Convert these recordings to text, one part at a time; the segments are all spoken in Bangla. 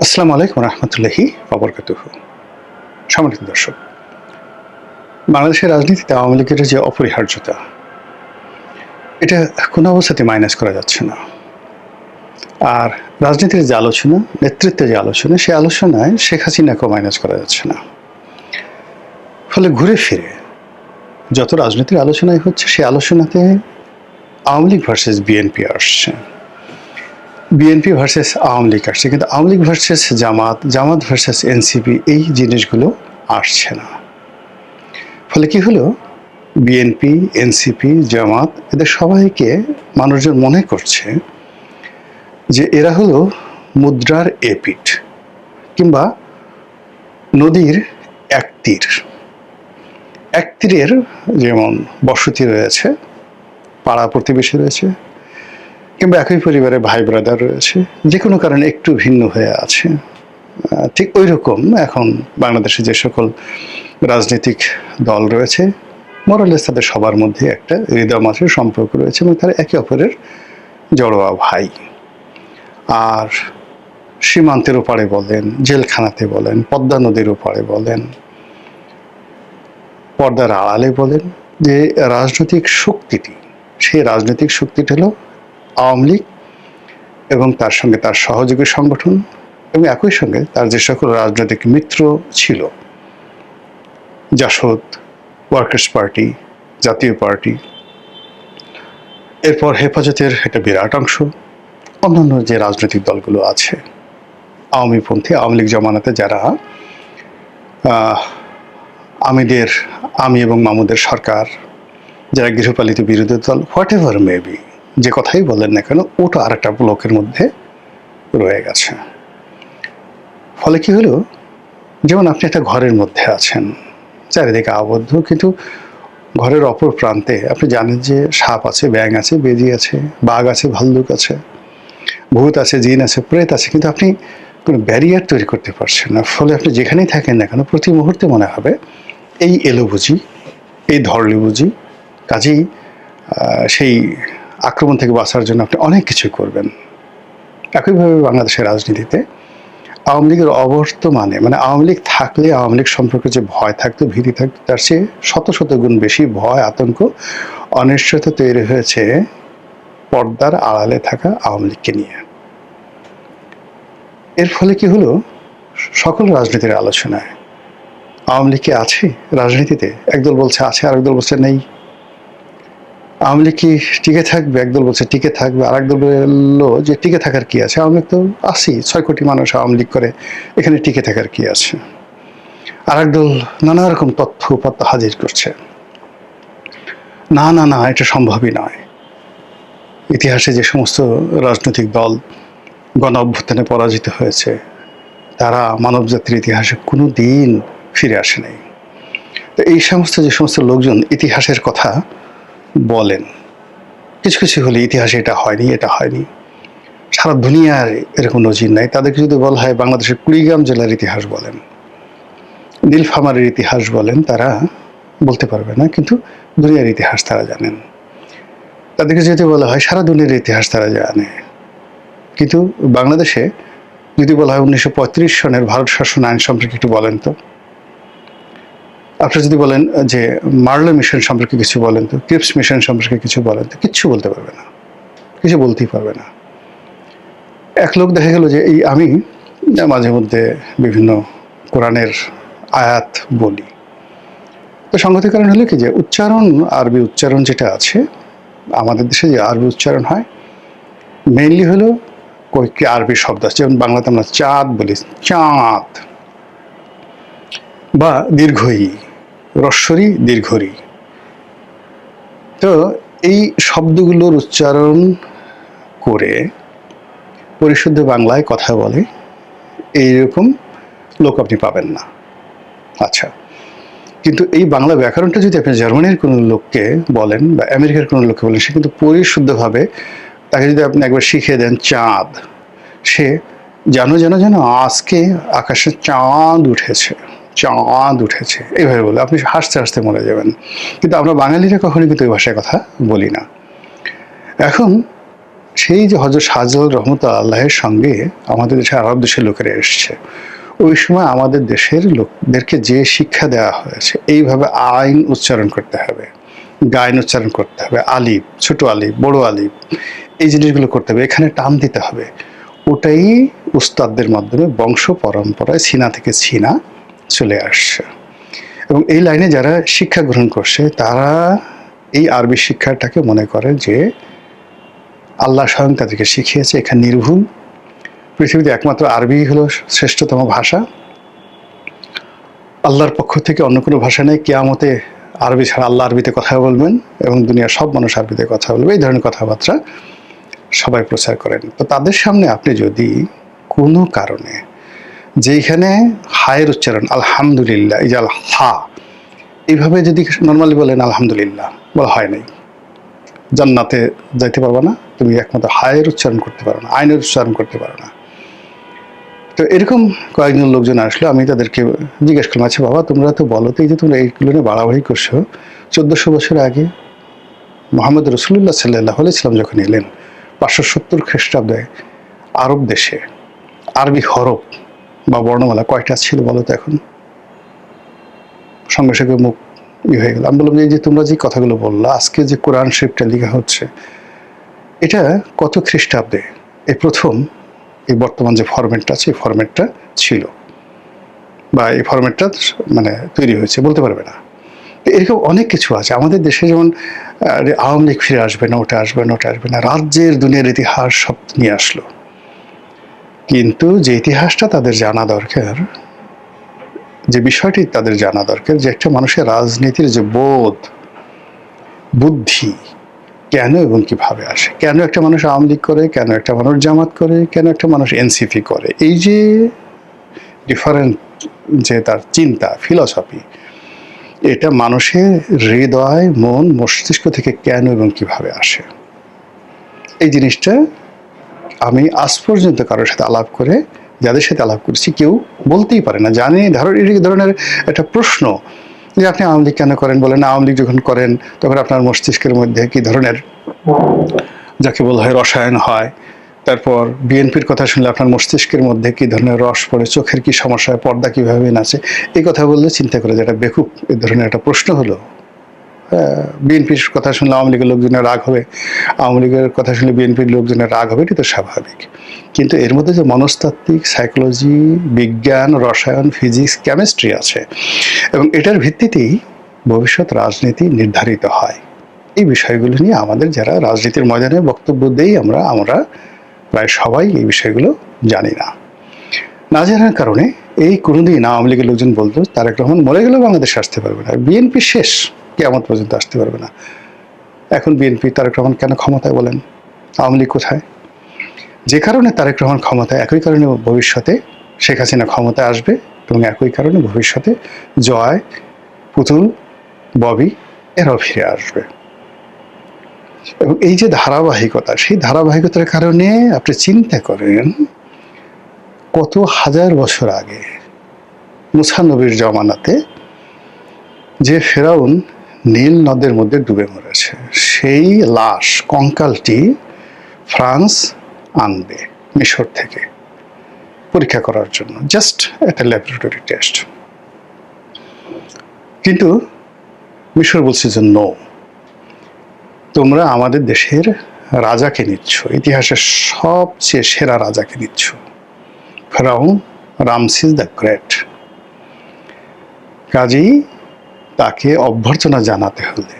আসসালামু আলাইকুম রহমতুল্লাহি ওয়াবারাকাতুহু। সম্মানিত দর্শক, বাংলাদেশের রাজনীতিতে আওয়ামী লীগের যে অপরিহার্যতা, এটা কোনো অবস্থাতে মাইনাস করা যাচ্ছে না। আর রাজনীতির যে আলোচনা, নেতৃত্বের যে আলোচনা, সেই আলোচনায় শেখ হাসিনাকেও মাইনাস করা যাচ্ছে না। ফলে ঘুরে ফিরে যত রাজনীতির আলোচনায় হচ্ছে, সেই আলোচনাতে আওয়ামী লীগ ভার্সেস বিএনপি আসছে, বিএনপি ভার্সেস আওয়ামী লীগ আসছে, কিন্তু আওয়ামী লীগ ভার্সেস জামাত, জামাত ভার্সেস এনসিপি, এই জিনিসগুলো আসছে না। ফলে কি হলো, বিএনপি, এনসিপি, জামাত, এদের সবাইকে মানুষজন মনে করছে যে এরা হলো মুদ্রার এপিঠ, কিংবা নদীর এক তীর। এক তীরের যেমন বসতি রয়েছে, পাড়া প্রতিবেশী রয়েছে, কিংবা একই পরিবারে ভাই ব্রাদার রয়েছে, যে কোনো কারণে একটু ভিন্ন হয়ে আছে, ঠিক ওই রকম এখন বাংলাদেশে যে সকল রাজনৈতিক দল রয়েছে, মোরালেস তাদের সবার মধ্যে একটা হৃদয় মাছের সম্পর্ক রয়েছে এবং তারা একে অপরের জড়োয়া ভাই। আর সীমান্তের ওপারে বলেন, জেলখানাতে বলেন, পদ্মা নদীর ওপারে বলেন, পর্দার আড়ালে বলেন, যে রাজনৈতিক শক্তিটি, সেই রাজনৈতিক শক্তিটি হলো আওয়ামী লীগ এবং তার সঙ্গে তার সহযোগী সংগঠন, এবং একই সঙ্গে তার যে সকল রাজনৈতিক মিত্র ছিল, জাসদ, ওয়ার্কার্স পার্টি, জাতীয় পার্টি, এরপর হেফাজতের একটা বিরাট অংশ, অন্যান্য যে রাজনৈতিক দলগুলো আছে, আওয়ামীপন্থী, আওয়ামী লীগ জমানাতে যারা আমি এবং মামুদের সরকার, যারা গৃহপালিত বিরোধী দল, হোয়াট এভার মেবি, যে কথাই বলেন না কেন, ওটা আর একটা ব্লকের মধ্যে রয়ে গেছে। ফলে কি হলো, যেমন আপনি একটা ঘরের মধ্যে আছেন, চারিদিকে আবদ্ধ, কিন্তু ঘরের অপর প্রান্তে আপনি জানেন যে সাপ আছে, ব্যাঙ আছে, বেজি আছে, বাঘ আছে, ভাল্লুক আছে, ভূত আছে, জিন আছে, প্রেত আছে, কিন্তু আপনি কোনো ব্যারিয়ার তৈরি করতে পারছেন না। ফলে আপনি যেখানেই থাকেন না কেন, প্রতি মুহূর্তে মনে হবে এই এলো বুঝি, এই ধরলি বুঝি, কাজেই সেই আক্রমণ থেকে বাঁচার জন্য আপনি অনেক কিছু করবেন। একইভাবে বাংলাদেশের রাজনীতিতে আওয়ামী লীগের অবর্তমানে, মানে আওয়ামী লীগ থাকলে আওয়ামী লীগ সম্পর্কে যে ভয় থাকতো, ভীতি থাকতো, তার চেয়ে শত শত গুণ বেশি ভয়, আতঙ্ক, অনিশ্চয়তা তৈরি হয়েছে পর্দার আড়ালে থাকা আওয়ামী লীগকে নিয়ে। এর ফলে কি হলো, সকল রাজনীতির আলোচনায় আওয়ামী লীগ কি আছে রাজনীতিতে? একদল বলছে আছে, আরেক দল বলছে নেই। আওয়ামী লীগ কি টিকে থাকবে? একদল বলছে টিকে থাকবে, আর একদল বললো যে টিকে থাকার কি আছে, আওয়ামী লীগ তো আছেই, 6 কোটি মানুষ আওয়ামী লীগ করে, এখানে টিকে থাকার কি আছে। আর একদল নানা রকম তথ্য উপাত্ত হাজির করছে, না না না, এটা সম্ভবই নয়। ইতিহাসে যে সমস্ত রাজনৈতিক দল গণ অভ্যুত্থানে পরাজিত হয়েছে, তারা মানব জাতির ইতিহাসে কোনো দিন ফিরে আসে নাই। তো এই সমস্ত যে সমস্ত লোকজন ইতিহাসের কথা বলেন, কিছু কিছু হলে ইতিহাসে এটা হয়নি, এটা হয়নি, সারা দুনিয়ার এরকম নজির নাই। তাদেরকে যদি বলা হয় বাংলাদেশের কুড়িগ্রাম জেলার ইতিহাস বলেন, নীলফামারীর ইতিহাস বলেন, তারা বলতে পারবে না, কিন্তু দুনিয়ার ইতিহাস তারা জানেন। তাদেরকে যদি বলা হয় সারা দুনিয়ার ইতিহাস তারা জানে, কিন্তু বাংলাদেশে যদি বলা হয় 1935 সনের ভারত শাসন আইন সম্পর্কে একটু বলেন তো, আপনি যদি বলেন যে মার্লো মিশন সম্পর্কে কিছু বলেন তো, ক্রিপস মিশন সম্পর্কে কিছু বলেন তো, কিচ্ছু বলতে পারবে না, কিছু বলতেই পারবে না। এক লোক দেখা গেল যে এই আমি মাঝে মধ্যে বিভিন্ন কোরআনের আয়াত বলি, তো সংগতির কারণ হলো কি, যে উচ্চারণ, আরবি উচ্চারণ যেটা আছে আমাদের দেশে, যে আরবি উচ্চারণ হয় মেইনলি হলো কয়েকটি আরবি শব্দ আছে, যেমন বাংলাতে আমরা চাঁদ বলি, চাঁদ, বা দীর্ঘই, রস্বরী দীর্ঘরি। তো এই শব্দগুলোর উচ্চারণ করে পরিশুদ্ধ বাংলায় কথা বলে এইরকম লোক আপনি পাবেন না। আচ্ছা, কিন্তু এই বাংলা ব্যাকরণটা যদি আপনি জার্মানির কোনো লোককে বলেন বা আমেরিকার কোনো লোককে বলেন, সে কিন্তু পরিশুদ্ধভাবে, তাকে যদি আপনি একবার শিখিয়ে দেন চাঁদ, সে জানো জানো যেন আজকে আকাশে চাঁদ উঠেছে, চাঁদ উঠেছে, এইভাবে বলে আপনি হাসতে হাসতে মরে যাবেন। কিন্তু আমরা বাঙালিরা কখনোই কিন্তু ওই ভাষায় কথা বলি না। এখন সেই যে হযরত শাহজালাল রহমতুল্লাহ আলাইহির সঙ্গে আমাদের দেশে আরব দেশের লোকেরা এসছে, ওই সময় আমাদের দেশের লোকদেরকে যে শিক্ষা দেওয়া হয়েছে, এইভাবে আইন উচ্চারণ করতে হবে, গাইন উচ্চারণ করতে হবে, আলিফ, ছোট আলিফ, বড় আলিফ, এই জিনিসগুলো করতে হবে, এখানে টান দিতে হবে, ওটাই উস্তাদদের মাধ্যমে বংশ পরম্পরায় ছিনা থেকে ছিনা চলে আসছে। এবং এই লাইনে যারা শিক্ষা গ্রহণ করছে তারা এই আরবি শিক্ষাটাকে মনে করে যে আল্লাহ স্বয়ং তাদেরকে শিখিয়েছে, এখানে নির্ভুল, পৃথিবীতে একমাত্র আরবি হলো শ্রেষ্ঠতম ভাষা, আল্লাহর পক্ষ থেকে অন্য কোনো ভাষা নেই, কিয়ামতে আরবি ছাড়া আল্লাহ আরবিতে কথা বলবেন এবং দুনিয়ার সব মানুষ আরবিতে কথা বলবে, এই ধরনের কথাবার্তা সবাই প্রচার করেন। তো তাদের সামনে আপনি যদি কোনো কারণে যেইখানে হায়ের উচ্চারণ আলহামদুলিল্লাহ, এই যে হা, এইভাবে যদি নর্মালি বলেন আলহামদুলিল্লাহ, বলা হয় নাই, জান্নাতে যাইতে পারবে না, তুমি একমাত্র হায়ের উচ্চারণ করতে পারো না, আইনের উচ্চারণ করতে পারো না। তো এরকম কয়েকজন লোকজন আসলো, আমি তাদেরকে জিজ্ঞেস করলাম, আচ্ছা বাবা তোমরা তো বলো তো, এই যে তোমরা এইগুলো নিয়ে বাড়াবাড়ি করছো, 1400 বছর আগে মোহাম্মদ রসুল্লাহ সাল্লাহ আলাইহিস যখন এলেন 570 খ্রিস্টাব্দে আরব দেশে আরবি হরফ বা বর্ণমালা কয়টা ছিল বলো তো? এখন সঙ্গে সঙ্গে মুখ হয়ে গেল। আমি বললাম, এই যে তোমরা যে কথাগুলো বললা, আজকে যে কোরআন শরীফটা লেখা হচ্ছে, এটা কত খ্রিস্টাব্দে এই প্রথম এই বর্তমান যে ফরম্যাটটা আছে, এই ফরম্যাটটা ছিল বা এই ফরম্যাটটা মানে তৈরি হয়েছে, বলতে পারবে না। এরকম অনেক কিছু আছে আমাদের দেশে, যেমন আওয়ামী লীগ ফিরে আসবে না, ওটা আসবে না, ওটা আসবে না, রাজ্যের দুনিয়ার ইতিহাস সব নিয়ে আসলো। কিন্তু যে ইতিহাসটা তাদের জানা দরকার, যে বিষয়টি তাদের জানা দরকার, যে একটা মানুষের রাজনীতির যে বোধ, বুদ্ধি কেন এবং কিভাবে আসে, কেন একটা মানুষ আওয়ামী লীগ করে, কেন একটা মানুষ জামাত করে, কেন একটা মানুষ এনসিপি করে, এই যে ডিফারেন্ট যে তার চিন্তা, ফিলসফি, এটা মানুষের হৃদয়, মন, মস্তিষ্ক থেকে কেন এবং কিভাবে আসে, এই জিনিসটা আমি আজ পর্যন্ত কারোর সাথে আলাপ করে, যাদের সাথে আলাপ করেছি, কেউ বলতেই পারে না। জানি এই ধরনের একটা প্রশ্ন যে আপনি আওয়ামী লীগ কেন করেন, বলেন আওয়ামী লীগ যখন করেন তখন আপনার মস্তিষ্কের মধ্যে কি ধরনের, যাকে বলা হয় রসায়ন হয়, তারপর বিএনপির কথা শুনলে আপনার মস্তিষ্কের মধ্যে কি ধরনের রস পড়ে, চোখের কি সমস্যা হয়, পর্দা কিভাবে নাচে, এই কথা বললে চিন্তা করে যে এটা বেকুব, এই ধরনের একটা প্রশ্ন হলো। বিএনপির কথা শুনলে আওয়ামী লীগের লোকজনের রাগ হবে, আওয়ামী লীগের কথা শুনলে বিএনপির লোকজনের রাগ হবে, এটা তো স্বাভাবিক। কিন্তু এর মধ্যে যে মনস্তাত্ত্বিক, সাইকোলজি, বিজ্ঞান, রসায়ন, ফিজিক্স, কেমিস্ট্রি আছে, এবং এটার ভিত্তিতেই ভবিষ্যৎ রাজনীতি নির্ধারিত হয়। এই বিষয়গুলো নিয়ে আমাদের যারা রাজনীতির ময়দানে বক্তব্য দেই, আমরা প্রায় সবাই এই বিষয়গুলো জানি না। না জানার কারণে এই কোনোদিন আওয়ামী লীগের লোকজন বলতো তারেক রহমান মরে গেলেও বাংলাদেশে আসতে পারবে না, বিএনপি শেষ, কিয়ামত পর্যন্ত আসতে পারবে না। এখন বিএনপি, তারেক রহমান কেন ক্ষমতায় বলেন? আওয়ামী লীগ কোথায়? যে কারণে তারেক রহমান ক্ষমতায়, একই কারণে ভবিষ্যতে শেখ হাসিনা ক্ষমতায় আসবে, এবং একই কারণে ভবিষ্যতে জয়, পুতুল, ববি এরাও ফিরে আসবে। এবং এই যে ধারাবাহিকতা, সেই ধারাবাহিকতার কারণে আপনি চিন্তা করেন কত হাজার বছর আগে মুসা নবীর জমানাতে যে ফেরাউন নীল নদের মধ্যে ডুবে মরেছে, সেই লাশ, কঙ্কালটি ফ্রান্স আনবে মিশর থেকে পরীক্ষা করার জন্য, জাস্ট একটা ল্যাবরেটরি টেস্ট। কিন্তু মিশর বলছে যে নো, তোমরা আমাদের দেশের রাজাকে নিচ্ছ, ইতিহাসের সবচেয়ে সেরা রাজাকে নিচ্ছ, ফেরাউন রামসিস দ্য গ্রেট। কাজেই তাকে অভ্যর্থনা জানাতে হলে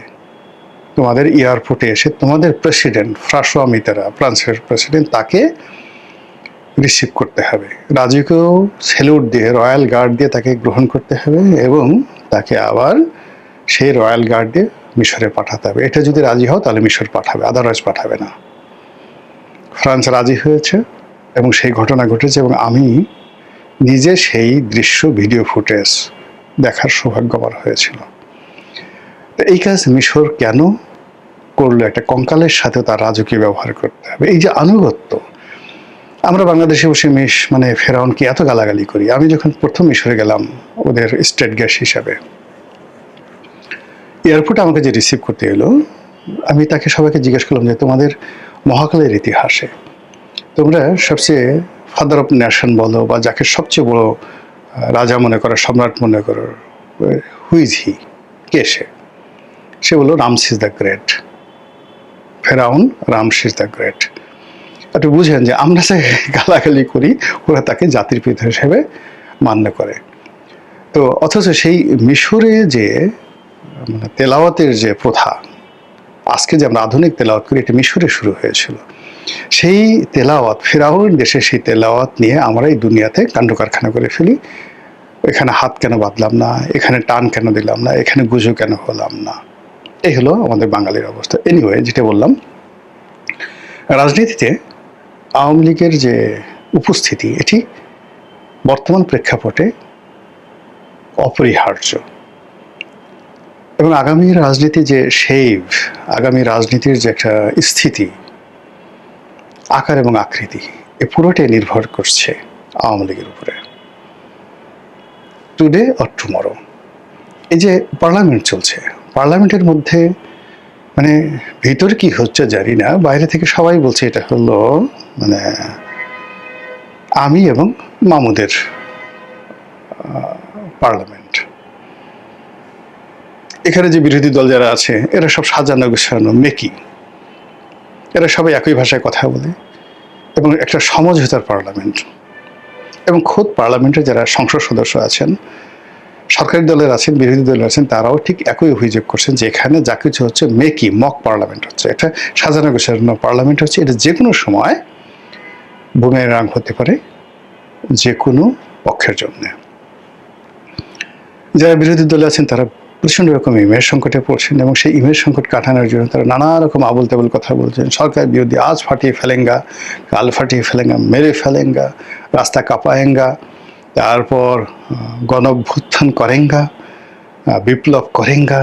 তোমাদের এয়ারপোর্টে এসে তোমাদের প্রেসিডেন্ট ফ্রাঁসোয়া মিতেরা, ফ্রান্সের প্রেসিডেন্ট, তাকে রিসিভ করতে হবে, রাজুকেও স্যালুট দিয়ে, রয়্যাল গার্ড দিয়ে তাকে গ্রহণ করতে হবে, এবং তাকে আবার সেই রয়্যাল গার্ড দিয়ে মিশরে পাঠাতে হবে। এটা যদি রাজি হও তাহলে মিশর পাঠাবে, আদারওয়াইজ পাঠাবে না। ফ্রান্স রাজি হয়েছে এবং সেই ঘটনা ঘটেছে, এবং আমি নিজে সেই দৃশ্য, ভিডিও ফুটেজ দেখার সৌভাগ্য আমার হয়েছিল। তো এই কাজ মিশর কেন করলো? একটা কঙ্কালের সাথে তার রাজকীয় ব্যবহার করতে হবে। এই যে আনুগত্য, আমরা বাংলাদেশে বসে মানে ফেরাউনকে এত গালাগালি করি। আমি যখন প্রথম মিশরে গেলাম ওদের স্টেট গেস্ট হিসাবে, এয়ারপোর্টে আমাকে যে রিসিভ করতে এলো, আমি তাকে সবাইকে জিজ্ঞেস করলাম যে তোমাদের মহাকালের ইতিহাসে তোমরা সবচেয়ে ফাদার অফ নেশন বলো বা যাকে সবচেয়ে বড় রাজা মনে করো, সম্রাট মনে করো, হুইজ হি, কে সে বলল রামসিস দ্য গ্রেট, ফেরাউন রামসিস দ্য গ্রেট। একটু বুঝেন যে আমরা যে গালাগালি করি ওরা তাকে জাতির পিতা হিসেবে মান্য করে। তো অথচ সেই মিশরে যে মানে তেলাওয়াতের যে প্রথা, আজকে যে আমরা আধুনিক তেলাওয়াত করি, এটা মিশরে শুরু হয়েছিল। সেই তেলাওয়াত, ফেরাউন দেশে সেই তেলাওয়াত নিয়ে আমরা এই দুনিয়াতে কাণ্ড কারখানা করে ফেলি। এখানে হাত কেন বাঁধলাম না, এখানে টান কেন দিলাম না, এখানে গুজু কেন হলাম না, এই হলো আমাদের বাঙালির অবস্থা। এনিওয়ে, যেটা বললাম, রাজনীতিতে আওয়ামী লীগের যে উপস্থিতি, এটি বর্তমান প্রেক্ষাপটে অপরিহার্য এবং আগামী রাজনীতি যে আগামী রাজনীতির যে একটা স্থিতি, আকার এবং আকৃতি, এ পুরোটাই নির্ভর করছে আওয়ামী লীগের উপরে। টুডে অর টুমরো, এই যে পার্লামেন্ট চলছে, পার্লামেন্টের মধ্যে মানে ভিতরে কি হচ্ছে জানি না, বাইরে থেকে সবাই বলছে এটা হলো মানে আমি এবং মামুদের পার্লামেন্ট। এখানে যে বিরোধী দল যারা আছে এরা সব সাজানো গোছানো মেকি, এরা সবাই একই ভাষায় কথা বলে এবং একটা সমঝোতার পার্লামেন্ট। এবং খোদ পার্লামেন্টে যারা সংসদ সদস্য আছেন, সরকারি দলের আছেন, বিরোধী দলের আছেন, তারাও ঠিক একই অভিযোগ করছেন যে এখানে যা কিছু হচ্ছে মেকি, মক পার্লামেন্ট হচ্ছে, একটা সাজানো গোছানো পার্লামেন্ট হচ্ছে। এটা যে কোনো সময় বুমেরাং হতে পারে যে কোনো পক্ষের জন্য। যারা বিরোধী দলে আছেন তারা প্রচণ্ড রকম ইমেজ সংকটে পড়ছেন এবং সেই ইমেজ সংকট কাটানোর জন্য তারা নানা রকম আবল তাবল কথা বলছেন। সরকার বিরোধী, আজ ফাটিয়ে ফেলেঙ্গা, কাল ফাটিয়ে ফেলেঙ্গা, মেরে ফেলেঙ্গা, রাস্তা কাঁপায়েঙ্গা, তারপর গণঅভ্যুত্থান করেঙ্গা, বিপ্লব করেঙ্গা,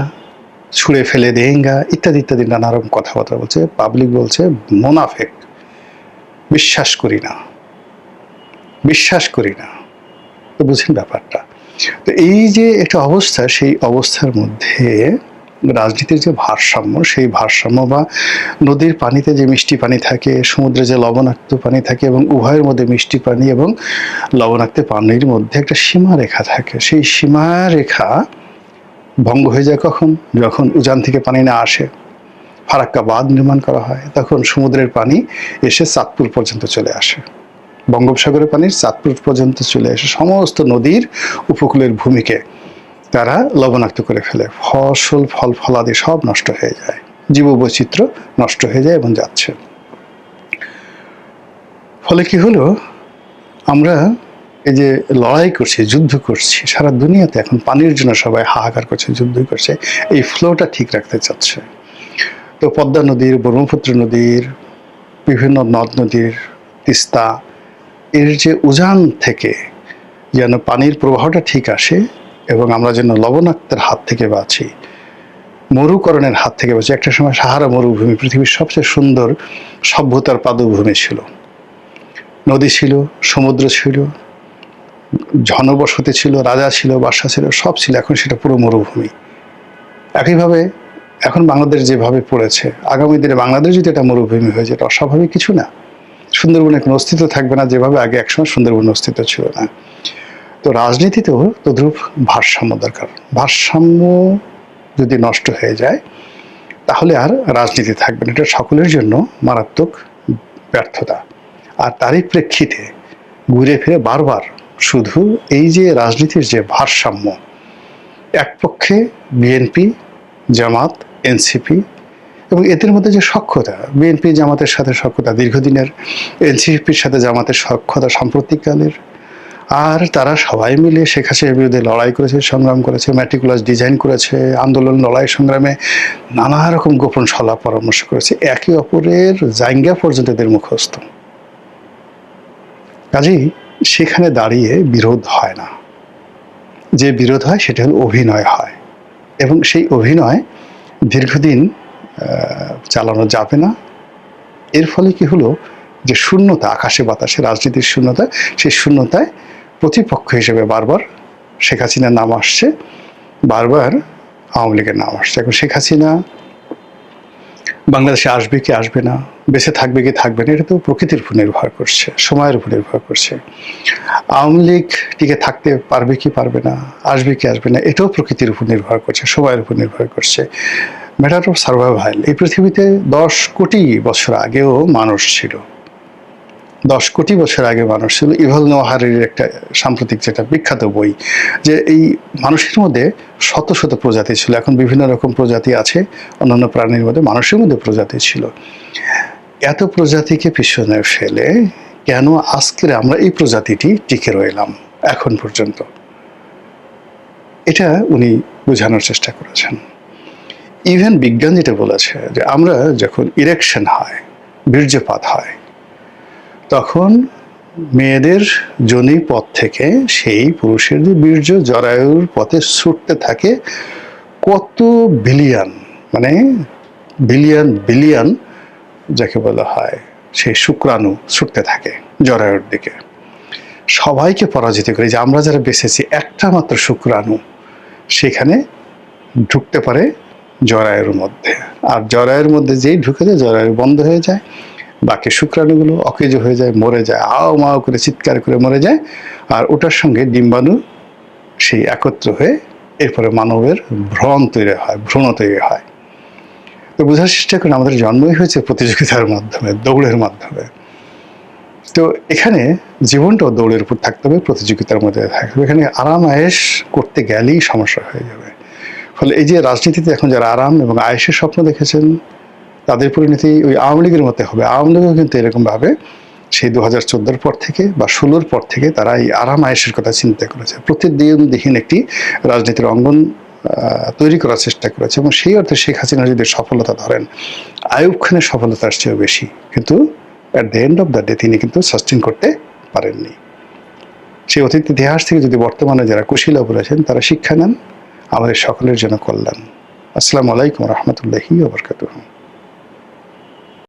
ছুঁড়ে ফেলে দেঙ্গা, ইত্যাদি ইত্যাদি নানা রকম কথাবার্তা বলছে। পাবলিক বলছে মোনাফেক, বিশ্বাস করি না, বিশ্বাস করি না। তো বুঝেন ব্যাপারটা। তো এই যে একটা অবস্থা, সেই অবস্থার মধ্যে রাজনীতির যে ভারসাম্য, সেই ভারসাম্য বা নদীর পানিতে যে মিষ্টি পানি থাকে, সমুদ্রে যে লবণাক্ত পানি থাকে এবং উভয়ের মধ্যে মিষ্টি পানি এবং লবণাক্ত পানির মধ্যে একটা সীমারেখা থাকে। সেই সীমারেখা ভঙ্গ হয়ে যায় কখন? যখন উজান থেকে পানি না আসে, ফারাক্কা বাঁধ নির্মাণ করা হয়, তখন সমুদ্রের পানি এসে চাঁদপুর পর্যন্ত চলে আসে। বঙ্গোপসাগরের পানির চাঁদপুর পর্যন্ত চলে এসে সমস্ত নদীর উপকূলের ভূমিকে তারা লবণাক্ত করে ফেলে। ফসল, ফল ফলাদি সব নষ্ট হয়ে যায়, জীববৈচিত্র্য নষ্ট হয়ে যায় এবং যাচ্ছে। ফলে কি হলো, আমরা এই যে লড়াই করছি, যুদ্ধ করছি, সারা দুনিয়াতে এখন পানির জন্য সবাই হাহাকার করছে, যুদ্ধ করছে, এই ফ্লোটা ঠিক রাখতে চাচ্ছে। তো পদ্মা নদীর, ব্রহ্মপুত্র নদীর, বিভিন্ন নদ নদীর, তিস্তা, এর যে উজান থেকে যেন পানির প্রবাহটা ঠিক আসে এবং আমরা যেন লবণাক্তের হাত থেকে বাঁচি, মরুকরণের হাত থেকে বাঁচি। একটা সময় সাহারা মরুভূমি পৃথিবীর সবচেয়ে সুন্দর সভ্যতার পাদভূমি ছিল। নদী ছিল, সমুদ্র ছিল, জনবসতি ছিল, রাজা ছিল, বাদশা ছিল, সব ছিল। এখন সেটা পুরো মরুভূমি। একইভাবে এখন বাংলাদেশ যেভাবে পড়েছে, আগামী দিনে বাংলাদেশ যদি এটা মরুভূমি হয়ে যায়, এটা অস্বাভাবিক কিছু না। সুন্দরবনের কোনো অস্তিত্ব থাকবে না, যেভাবে আগে একসময় সুন্দরবনের অস্তিত্ব ছিল না। তো রাজনীতিতেও তদ্রূপ ভারসাম্য দরকার। ভারসাম্য যদি নষ্ট হয়ে যায় তাহলে আর রাজনীতি থাকবে না। এটা সকলের জন্য মারাত্মক ব্যর্থতা। আর তারই প্রেক্ষিতে ঘুরে ফিরে বারবার শুধু এই যে রাজনীতির যে ভারসাম্য, এক পক্ষে বিএনপি, জামাত, এনসিপি এবং এদের মধ্যে যে সখ্যতা, বিএনপি জামাতের সাথে সখ্যতা দীর্ঘদিনের, এনসিপির সাথে জামাতের সখ্যতা সাম্প্রতিককালের, আর তারা সবাই মিলে শেখ হাসিনার বিরুদ্ধে লড়াই করেছে, সংগ্রাম করেছে, ম্যাটিকুলাস ডিজাইন করেছে, আন্দোলন, লড়াই, সংগ্রামে নানা রকম গোপন সলা পরামর্শ করেছে। একে অপরের জায়গা পর্যন্ত এদের মুখস্থ। কাজেই সেখানে দাঁড়িয়ে বিরোধ হয় না। যে বিরোধ হয় সেটা হলো অভিনয় হয় এবং সেই অভিনয় দীর্ঘদিন চালানো যাবে না। এর ফলে কি হলো, যে শূন্যতা, আকাশে বাতাসে রাজনীতির শূন্যতা, সেই শূন্যতায় প্রতিপক্ষ হিসেবে বারবার শেখ হাসিনার নাম আসছে, বারবার আওয়ামী লীগের নাম আসছে। এখন শেখ হাসিনা বাংলাদেশে আসবে কি আসবে না, বেঁচে থাকবে কি থাকবে না, এটা তো প্রকৃতির উপর নির্ভর করছে, সময়ের উপর নির্ভর করছে। আওয়ামী লীগ টিকে থাকতে পারবে কি পারবে না, আসবে কি আসবে না, এটাও প্রকৃতির উপর নির্ভর করছে, সময়ের উপর নির্ভর করছে। Matter of survival. এই পৃথিবীতে 10 কোটি বছর আগেও মানুষ ছিল। 10 কোটি বছর আগে মানুষ ছিল। ইভাল নোয়া হারারির একটা সাম্প্রতিক যেটা বিখ্যাত বই, যে এই মানুষের মধ্যে শত শত প্রজাতি ছিল, এখন বিভিন্ন রকম প্রজাতি আছে, অন্যান্য প্রাণীর মধ্যে মানুষের মধ্যে প্রজাতি ছিল। এত প্রজাতিকে পিছনে ফেলে কেন আজকের আমরা এই প্রজাতিটি টিকে রইলাম এখন পর্যন্ত, এটা উনি বোঝানোর চেষ্টা করেছেন। ইভেন বিজ্ঞান যেটা বলেছে যে আমরা যখন ইরেকশন হয়, বীর্যপাত হয়, তখন মেয়েদের যোনি পথ থেকে সেই পুরুষের যে বীর্য জরায়ুর পথে ছুটতে থাকে কত বিলিয়ন, মানে বিলিয়ন বিলিয়ন যাকে বলা হয়, সেই শুক্রাণু ছুটতে থাকে জরায়ুর দিকে, সবাইকে পরাজিত করে। যে আমরা যারা বেঁচেছি, একটা মাত্র শুক্রাণু সেখানে ঢুকতে পারে জরায়ুর মধ্যে, আর জরায়ুর মধ্যে যেই ঢুকে যায় জরায়ু বন্ধ হয়ে যায়, বাকি শুক্রাণুগুলো অকেজ হয়ে যায়, মরে যায়, আও মাও করে চিৎকার করে মরে যায়, আর ওটার সঙ্গে ডিম্বাণু সেই একত্র হয়ে এরপরে মানবের ভ্রণ তৈরি হয়, ভ্রূণ তৈরি হয়। তো বোঝার চেষ্টা করেন আমাদের জন্মই হয়েছে প্রতিযোগিতার মাধ্যমে, দৌড়ের মাধ্যমে। তো এখানে জীবনটাও দৌড়ের উপর থাকতে হবে, প্রতিযোগিতার মধ্যে থাকতে হবে। এখানে আরাম আয়েশ করতে গেলেই সমস্যা হয়ে যাবে। ফলে এই যে রাজনীতিতে এখন যারা আরাম এবং আয়েশের স্বপ্ন দেখেছেন, তাদের পরিণতি ওই আওয়ামী লীগের মতো হবে। আওয়ামী লীগও কিন্তু এরকমভাবে সেই 2014 পর থেকে বা 16 পর থেকে তারা এই আরাম আয়েশের কথা চিন্তা করেছে, প্রতিদিন একটি রাজনীতির অঙ্গন তৈরি করার চেষ্টা করেছে। এবং সেই অর্থে শেখ হাসিনা যদি সফলতা ধরেন, আইয়ুব খানের সফলতার চেয়েও বেশি, কিন্তু at the end of the day তিনি কিন্তু সাস্টেন করতে পারেননি। সেই অতীত ইতিহাস থেকে যদি বর্তমানে যারা কুশীলভ রয়েছেন তারা শিক্ষা নেন, আমাদের সকলের জন্য কল্যাণ। আসসালামু আলাইকুম রহমতুল্লাহি ওয়া বারাকাতুহু।